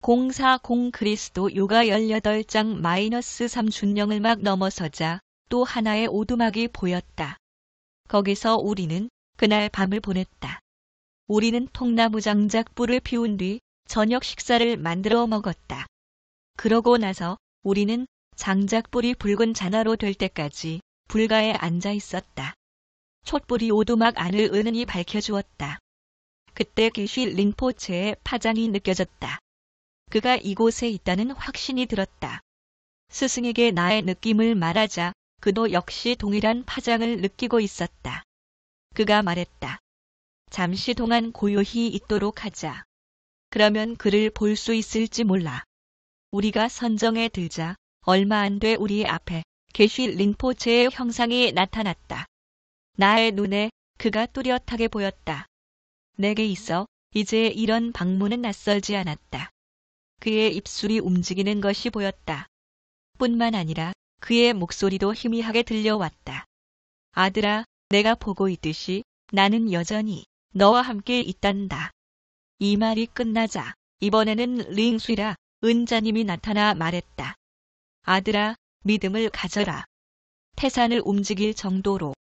040 그리스도 요가 18장 -3 준령을 막 넘어서자 또 하나의 오두막이 보였다. 거기서 우리는 그날 밤을 보냈다. 우리는 통나무 장작불을 피운 뒤 저녁 식사를 만들어 먹었다. 그러고 나서 우리는 장작불이 붉은 잔화로 될 때까지 불가에 앉아 있었다. 촛불이 오두막 안을 은은히 밝혀주었다. 그때 게쉬 링포체의 파장이 느껴졌다. 그가 이곳에 있다는 확신이 들었다. 스승에게 나의 느낌을 말하자 그도 역시 동일한 파장을 느끼고 있었다. 그가 말했다. 잠시 동안 고요히 있도록 하자. 그러면 그를 볼 수 있을지 몰라. 우리가 선정에 들자 얼마 안 돼 우리 앞에 게쉬 링포체의 형상이 나타났다. 나의 눈에 그가 뚜렷하게 보였다. 내게 있어 이제 이런 방문은 낯설지 않았다. 그의 입술이 움직이는 것이 보였다. 뿐만 아니라 그의 목소리도 희미하게 들려왔다. 아들아, 내가 보고 있듯이 나는 여전히 너와 함께 있단다. 이 말이 끝나자 이번에는 링수이라 은자님이 나타나 말했다. 아들아, 믿음을 가져라. 태산을 움직일 정도로.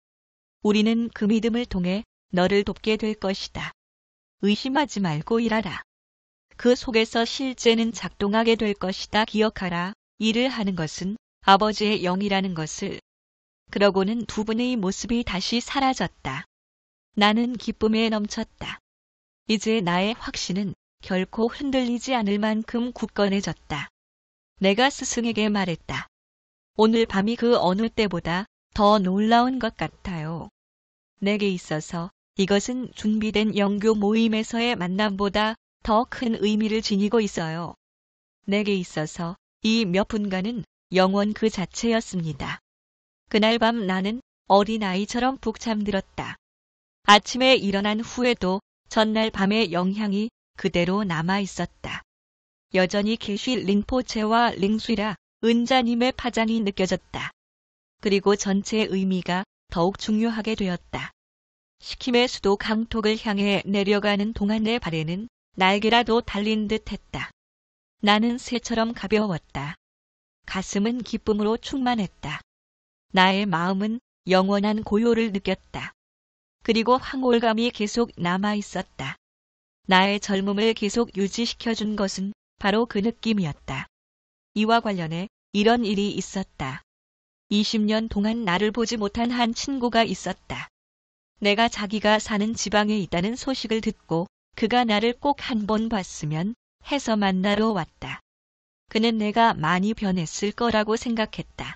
우리는 그 믿음을 통해 너를 돕게 될 것이다. 의심하지 말고 일하라. 그 속에서 실제는 작동하게 될 것이다. 기억하라. 일을 하는 것은 아버지의 영이라는 것을. 그러고는 두 분의 모습이 다시 사라졌다. 나는 기쁨에 넘쳤다. 이제 나의 확신은 결코 흔들리지 않을 만큼 굳건해졌다. 내가 스승에게 말했다. 오늘 밤이 그 어느 때보다 더 놀라운 것 같아요. 내게 있어서 이것은 준비된 영교 모임에서의 만남보다 더 큰 의미를 지니고 있어요. 내게 있어서 이 몇 분간은 영원 그 자체였습니다. 그날 밤 나는 어린아이처럼 푹 잠들었다. 아침에 일어난 후에도 전날 밤의 영향이 그대로 남아 있었다. 여전히 게쉬 링포체와 링수이라 은자님의 파장이 느껴졌다. 그리고 전체의 의미가 더욱 중요하게 되었다. 시킴의 수도 강톡을 향해 내려가는 동안 내 발에는 날개라도 달린 듯 했다. 나는 새처럼 가벼웠다. 가슴은 기쁨으로 충만했다. 나의 마음은 영원한 고요를 느꼈다. 그리고 황홀감이 계속 남아 있었다. 나의 젊음을 계속 유지시켜준 것은 바로 그 느낌이었다. 이와 관련해 이런 일이 있었다. 20년 동안 나를 보지 못한 한 친구가 있었다. 내가 자기가 사는 지방에 있다는 소식을 듣고 그가 나를 꼭 한 번 봤으면 해서 만나러 왔다. 그는 내가 많이 변했을 거라고 생각했다.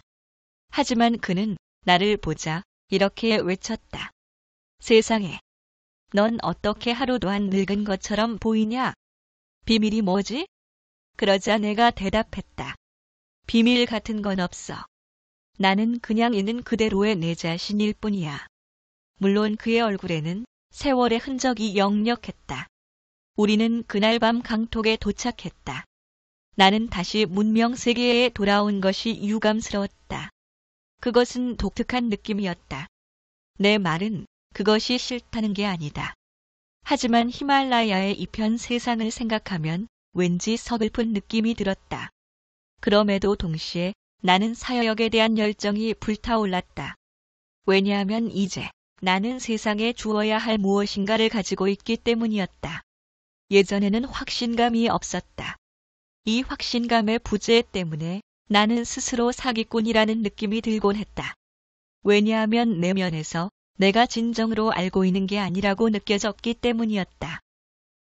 하지만 그는 나를 보자 이렇게 외쳤다. 세상에, 넌 어떻게 하루도 안 늙은 것처럼 보이냐? 비밀이 뭐지? 그러자 내가 대답했다. 비밀 같은 건 없어. 나는 그냥 있는 그대로의 내 자신일 뿐이야. 물론 그의 얼굴에는 세월의 흔적이 역력했다. 우리는 그날 밤 강톡에 도착했다. 나는 다시 문명 세계에 돌아온 것이 유감스러웠다. 그것은 독특한 느낌이었다. 내 말은 그것이 싫다는 게 아니다. 하지만 히말라야의 이편 세상을 생각하면 왠지 서글픈 느낌이 들었다. 그럼에도 동시에 나는 사역에 대한 열정이 불타올랐다. 왜냐하면 이제 나는 세상에 주어야 할 무엇인가를 가지고 있기 때문이었다. 예전에는 확신감이 없었다. 이 확신감의 부재 때문에 나는 스스로 사기꾼이라는 느낌이 들곤 했다. 왜냐하면 내면에서 내가 진정으로 알고 있는 게 아니라고 느껴졌기 때문이었다.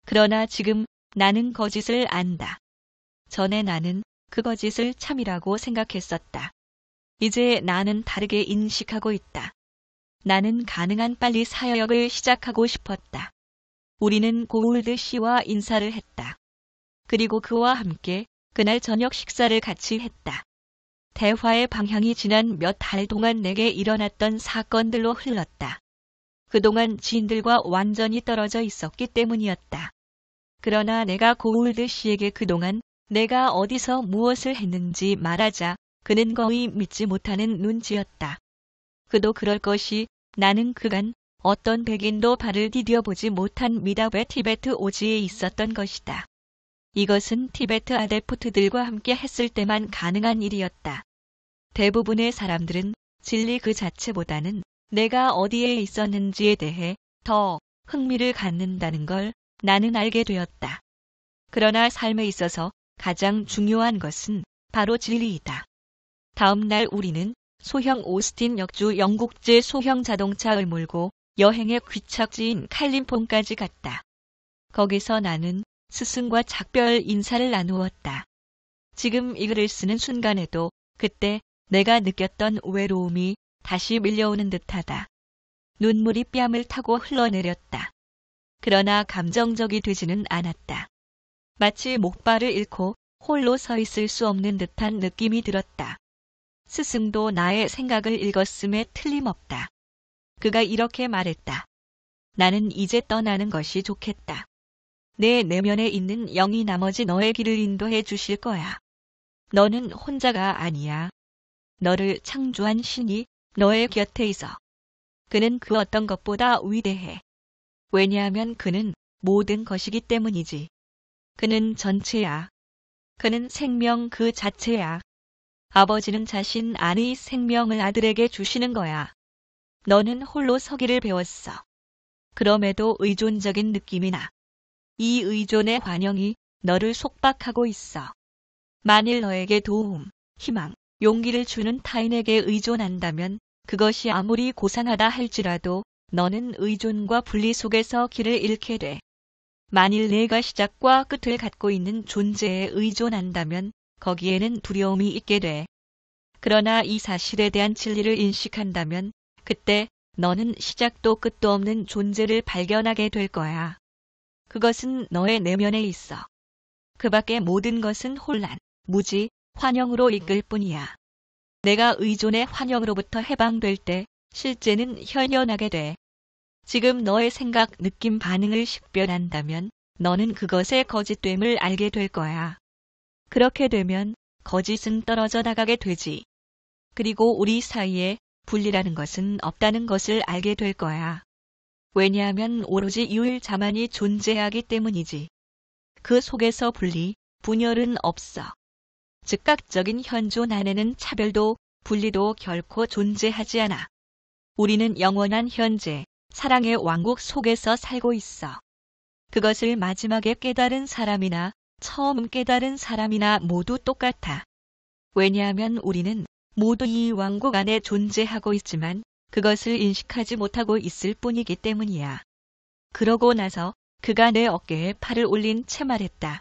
그러나 지금 나는 거짓을 안다. 전에 나는 그 거짓을 참이라고 생각했었다. 이제 나는 다르게 인식하고 있다. 나는 가능한 빨리 사역을 시작하고 싶었다. 우리는 고울드 씨와 인사를 했다. 그리고 그와 함께 그날 저녁 식사를 같이 했다. 대화의 방향이 지난 몇 달 동안 내게 일어났던 사건들로 흘렀다. 그동안 지인들과 완전히 떨어져 있었기 때문이었다. 그러나 내가 고울드 씨에게 그동안 내가 어디서 무엇을 했는지 말하자 그는 거의 믿지 못하는 눈치였다. 그도 그럴 것이 나는 그간 어떤 백인도 발을 디뎌보지 못한 미답의 티베트 오지에 있었던 것이다. 이것은 티베트 아데프트들과 함께 했을 때만 가능한 일이었다. 대부분의 사람들은 진리 그 자체보다는 내가 어디에 있었는지에 대해 더 흥미를 갖는다는 걸 나는 알게 되었다. 그러나 삶에 있어서 가장 중요한 것은 바로 진리이다. 다음 날 우리는 소형 오스틴 역주 영국제 소형 자동차를 몰고 여행의 귀착지인 칼림폰까지 갔다. 거기서 나는 스승과 작별 인사를 나누었다. 지금 이 글을 쓰는 순간에도 그때 내가 느꼈던 외로움이 다시 밀려오는 듯하다. 눈물이 뺨을 타고 흘러내렸다. 그러나 감정적이 되지는 않았다. 마치 목발을 잃고 홀로 서 있을 수 없는 듯한 느낌이 들었다. 스승도 나의 생각을 읽었음에 틀림없다. 그가 이렇게 말했다. 나는 이제 떠나는 것이 좋겠다. 내 내면에 있는 영이 나머지 너의 길을 인도해 주실 거야. 너는 혼자가 아니야. 너를 창조한 신이 너의 곁에 있어. 그는 그 어떤 것보다 위대해. 왜냐하면 그는 모든 것이기 때문이지. 그는 전체야. 그는 생명 그 자체야. 아버지는 자신 안의 생명을 아들에게 주시는 거야. 너는 홀로 서기를 배웠어. 그럼에도 의존적인 느낌이 나. 이 의존의 관영이 너를 속박하고 있어. 만일 너에게 도움, 희망, 용기를 주는 타인에게 의존한다면 그것이 아무리 고상하다 할지라도 너는 의존과 분리 속에서 길을 잃게 돼. 만일 내가 시작과 끝을 갖고 있는 존재에 의존한다면 거기에는 두려움이 있게 돼. 그러나 이 사실에 대한 진리를 인식한다면 그때 너는 시작도 끝도 없는 존재를 발견하게 될 거야. 그것은 너의 내면에 있어. 그 밖의 모든 것은 혼란, 무지, 환영으로 이끌 뿐이야. 내가 의존의 환영으로부터 해방될 때 실제는 현현하게 돼. 지금 너의 생각, 느낌, 반응을 식별한다면 너는 그것의 거짓됨을 알게 될 거야. 그렇게 되면 거짓은 떨어져 나가게 되지. 그리고 우리 사이에 분리라는 것은 없다는 것을 알게 될 거야. 왜냐하면 오로지 유일자만이 존재하기 때문이지. 그 속에서 분리, 분열은 없어. 즉각적인 현존 안에는 차별도 분리도 결코 존재하지 않아. 우리는 영원한 현재, 사랑의 왕국 속에서 살고 있어. 그것을 마지막에 깨달은 사람이나 처음 깨달은 사람이나 모두 똑같아. 왜냐하면 우리는 모두 이 왕국 안에 존재하고 있지만 그것을 인식하지 못하고 있을 뿐이기 때문이야. 그러고 나서 그가 내 어깨에 팔을 올린 채 말했다.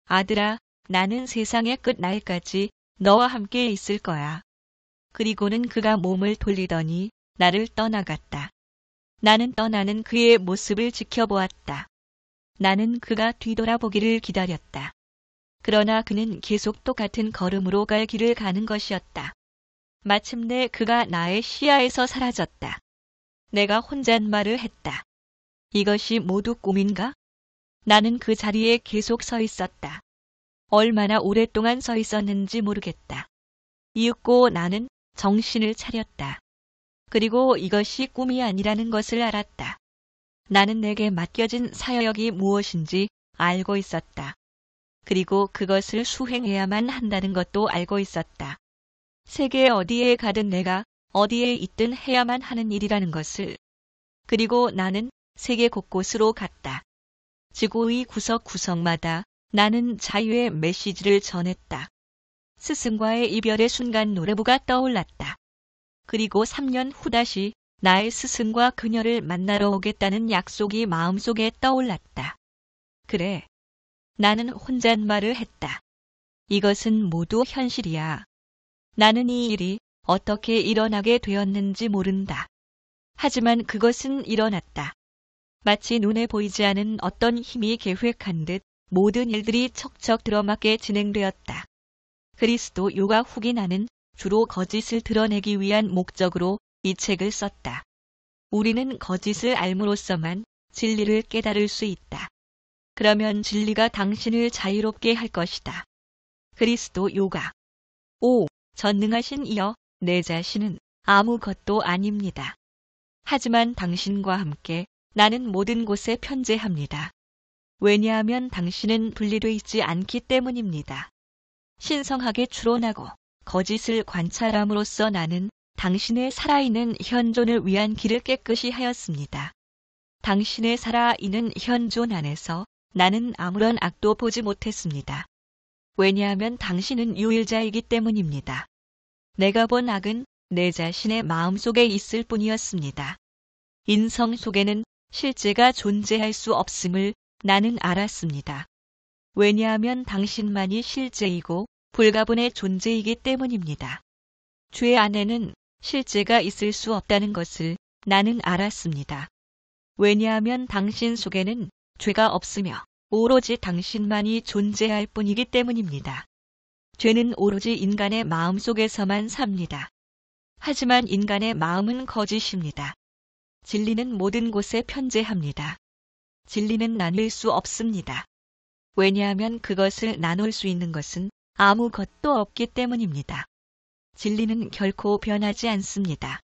아들아, 나는 세상의 끝 날까지 너와 함께 있을 거야. 그리고는 그가 몸을 돌리더니 나를 떠나갔다. 나는 떠나는 그의 모습을 지켜보았다. 나는 그가 뒤돌아보기를 기다렸다. 그러나 그는 계속 똑같은 걸음으로 갈 길을 가는 것이었다. 마침내 그가 나의 시야에서 사라졌다. 내가 혼잣말을 했다. 이것이 모두 꿈인가? 나는 그 자리에 계속 서 있었다. 얼마나 오랫동안 서 있었는지 모르겠다. 이윽고 나는 정신을 차렸다. 그리고 이것이 꿈이 아니라는 것을 알았다. 나는 내게 맡겨진 사역이 무엇인지 알고 있었다. 그리고 그것을 수행해야만 한다는 것도 알고 있었다. 세계 어디에 가든 내가 어디에 있든 해야만 하는 일이라는 것을. 그리고 나는 세계 곳곳으로 갔다. 지구의 구석구석마다 나는 자유의 메시지를 전했다. 스승과의 이별의 순간 노래부가 떠올랐다. 그리고 3년 후 다시 나의 스승과 그녀를 만나러 오겠다는 약속이 마음속에 떠올랐다. 그래. 나는 혼잣말을 했다. 이것은 모두 현실이야. 나는 이 일이 어떻게 일어나게 되었는지 모른다. 하지만 그것은 일어났다. 마치 눈에 보이지 않은 어떤 힘이 계획한 듯 모든 일들이 척척 들어맞게 진행되었다. 그리스도 요가 후기 나는 주로 거짓을 드러내기 위한 목적으로 이 책을 썼다. 우리는 거짓을 알므로써만 진리를 깨달을 수 있다. 그러면 진리가 당신을 자유롭게 할 것이다. 그리스도 요가. 오, 전능하신 이여, 내 자신은 아무것도 아닙니다. 하지만 당신과 함께 나는 모든 곳에 편재합니다. 왜냐하면 당신은 분리되어 있지 않기 때문입니다. 신성하게 추론하고 거짓을 관찰함으로써 나는 당신의 살아있는 현존을 위한 길을 깨끗이 하였습니다. 당신의 살아있는 현존 안에서 나는 아무런 악도 보지 못했습니다. 왜냐하면 당신은 유일자이기 때문입니다. 내가 본 악은 내 자신의 마음속에 있을 뿐이었습니다. 인성 속에는 실제가 존재할 수 없음을 나는 알았습니다. 왜냐하면 당신만이 실제이고 불가분의 존재이기 때문입니다. 죄 안에는 실제가 있을 수 없다는 것을 나는 알았습니다. 왜냐하면 당신 속에는 죄가 없으며 오로지 당신만이 존재할 뿐이기 때문입니다. 죄는 오로지 인간의 마음 속에서만 삽니다. 하지만 인간의 마음은 거짓입니다. 진리는 모든 곳에 편재합니다. 진리는 나눌 수 없습니다. 왜냐하면 그것을 나눌 수 있는 것은 아무것도 없기 때문입니다. 진리는 결코 변하지 않습니다.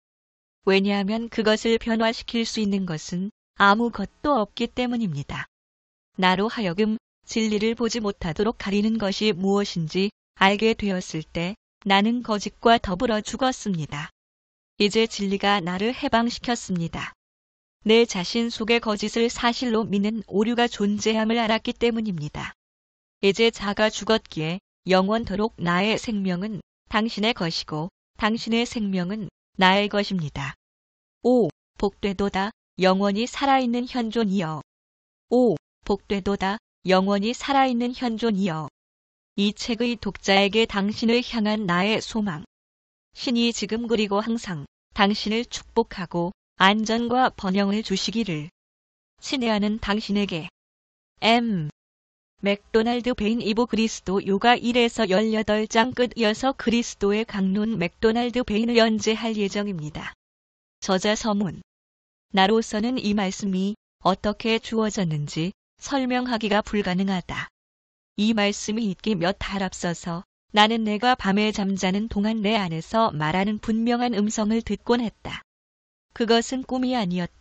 왜냐하면 그것을 변화시킬 수 있는 것은 아무것도 없기 때문입니다. 나로 하여금 진리를 보지 못하도록 가리는 것이 무엇인지 알게 되었을 때 나는 거짓과 더불어 죽었습니다. 이제 진리가 나를 해방시켰습니다. 내 자신 속의 거짓을 사실로 믿는 오류가 존재함을 알았기 때문입니다. 이제 자가 죽었기에 영원토록 나의 생명은 당신의 것이고 당신의 생명은 나의 것입니다. 오, 복되도다 영원히 살아있는 현존이여. 오, 복되도다 영원히 살아있는 현존이여. 이 책의 독자에게 당신을 향한 나의 소망. 신이 지금 그리고 항상 당신을 축복하고 안전과 번영을 주시기를. 친애하는 당신에게. M. 맥도날드 베인 이보 그리스도 요가 1에서 18장 끝. 이어서 그리스도의 강론 맥도날드 베인을 연재할 예정입니다. 저자 서문. 나로서는 이 말씀이 어떻게 주어졌는지 설명하기가 불가능하다. 이 말씀이 있기 몇 달 앞서서 나는 내가 밤에 잠자는 동안 내 안에서 말하는 분명한 음성을 듣곤 했다. 그것은 꿈이 아니었다.